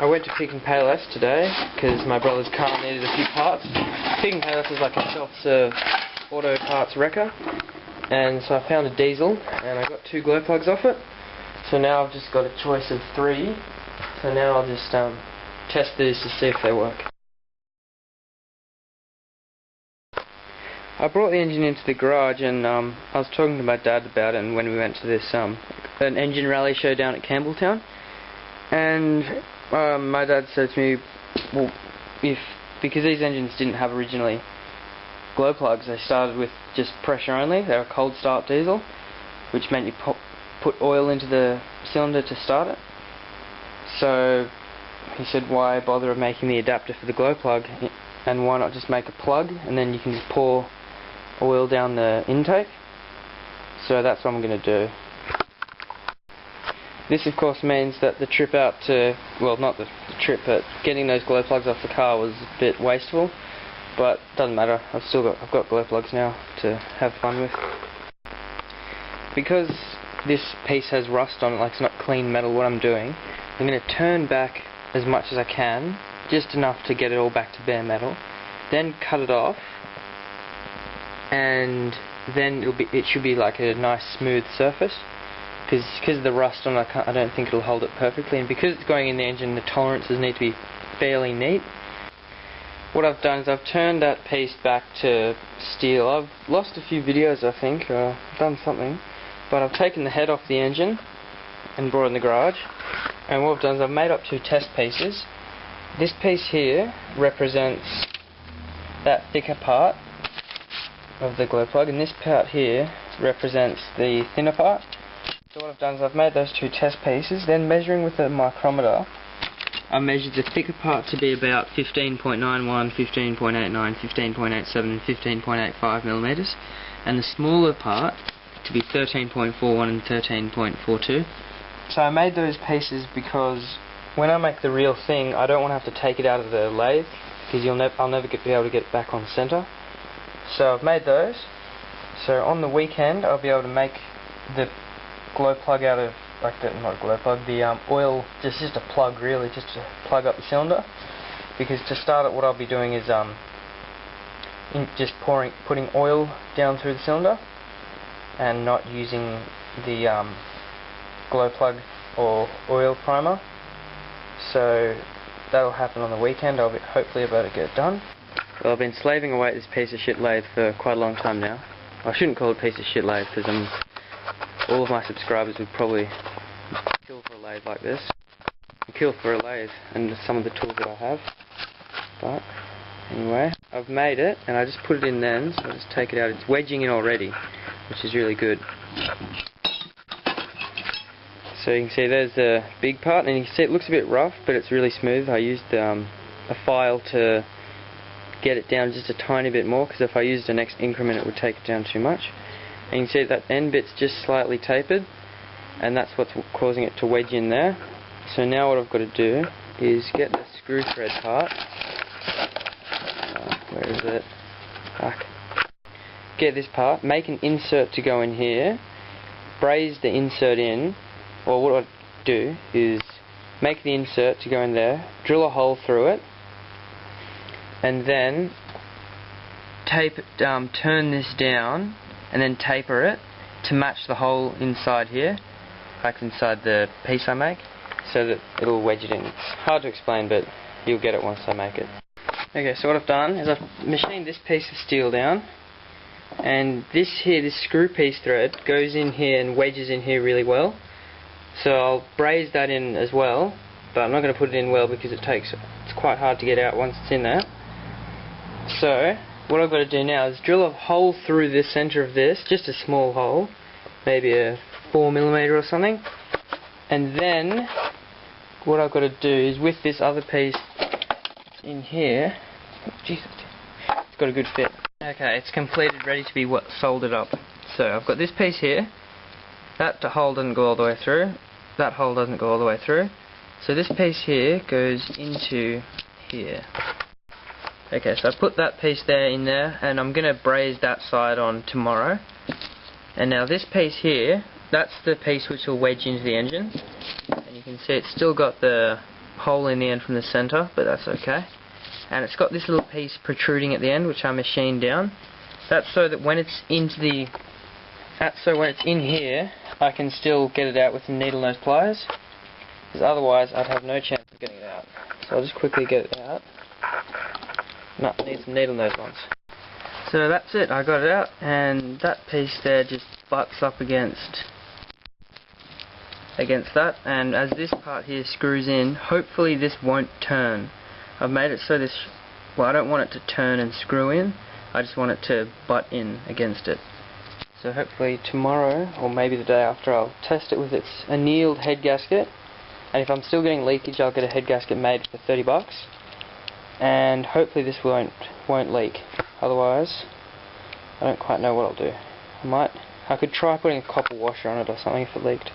I went to Pick and Payless today because my brother's car needed a few parts. Pick and Payless is like a self-serve auto parts wrecker, and so I found a diesel and I got 2 glow plugs off it. So now I've just got a choice of 3. So now I'll just test these to see if they work. I brought the engine into the garage and I was talking to my dad about it, and when we went to this an engine rally show down at Campbelltown, and my dad said to me, well, because these engines didn't have originally glow plugs, they started with just pressure only. They were a cold start diesel, which meant you put oil into the cylinder to start it. So he said, why bother making the adapter for the glow plug, and why not just make a plug and then you can just pour oil down the intake. So that's what I'm going to do. This of course means that the trip out to, well, not the trip, but getting those glow plugs off the car was a bit wasteful, but doesn't matter. I've got glow plugs now to have fun with. Because this piece has rust on it, like it's not clean metal, what I'm doing, I'm going to turn back as much as I can, just enough to get it all back to bare metal, then cut it off, and then it should be like a nice smooth surface, because of the rust on it, I don't think it'll hold it perfectly, and because it's going in the engine, the tolerances need to be fairly neat. What I've done is I've turned that piece back to steel. I've lost a few videos, I think, or done something, but I've taken the head off the engine and brought it in the garage, and what I've done is I've made up 2 test pieces. This piece here represents that thicker part of the glow plug, and this part here represents the thinner part. So what I've done is I've made those 2 test pieces, then measuring with a micrometer, I measured the thicker part to be about 15.91, 15.89, 15.87 and 15.85 millimeters, and the smaller part to be 13.41 and 13.42. So I made those pieces because when I make the real thing, I don't want to have to take it out of the lathe, because I'll never be able to get it back on center. So I've made those. So on the weekend I'll be able to make the glow plug out of, like the, not a glow plug, the oil, just a plug really, just to plug up the cylinder. Because to start it, what I'll be doing is just putting oil down through the cylinder, and not using the glow plug or oil primer. So that'll happen on the weekend. I'll be hopefully able to get it done. Well, I've been slaving away at this piece of shit lathe for quite a long time now. I shouldn't call it a piece of shit lathe, because all of my subscribers would probably kill for a lathe like this. Kill for a lathe and some of the tools that I have. But anyway, I've made it and I just put it in then, so I'll just take it out. It's wedging in already, which is really good. So you can see there's the big part, and you can see it looks a bit rough, but it's really smooth. I used a file to get it down just a tiny bit more, because if I used the next increment it would take it down too much. And you can see that end bit's just slightly tapered, and that's what's causing it to wedge in there. So now what I've got to do is get the screw thread part. Where is it? Back. Get this part, make an insert to go in here, braze the insert in, or what I do is make the insert to go in there, drill a hole through it, and then turn this down and then taper it to match the hole inside here, like inside the piece I make, so that it'll wedge it in. It's hard to explain, but you'll get it once I make it. Okay, so what I've done is I've machined this piece of steel down, and this screw piece thread goes in here and wedges in here really well. So I'll braze that in as well, but I'm not going to put it in well because it's quite hard to get out once it's in there. So what I've got to do now is drill a hole through the center of this, just a small hole, maybe a 4mm or something, and then what I've got to do is with this other piece in here, Jesus, it's got a good fit. Okay, it's completed, ready to be soldered up. So I've got this piece here, that hole doesn't go all the way through, that hole doesn't go all the way through, so this piece here goes into here. Okay, so I put that piece there in there, and I'm going to braze that side on tomorrow. And now this piece here, that's the piece which will wedge into the engine, and you can see it's still got the hole in the end from the center, but that's okay. And it's got this little piece protruding at the end, which I machined down. That's so that when it's in here, I can still get it out with some needle nose pliers, because otherwise I'd have no chance of getting it out. So I'll just quickly get it out. No, I need some needle nose ones. So that's it, I got it out, and that piece there just butts up against that, and as this part here screws in, hopefully this won't turn. I've made it so this, well, I don't want it to turn and screw in, I just want it to butt in against it. So hopefully tomorrow, or maybe the day after, I'll test it with its annealed head gasket, and if I'm still getting leakage, I'll get a head gasket made for $30, and hopefully this won't leak. Otherwise, I don't quite know what I'll do. I could try putting a copper washer on it or something if it leaked.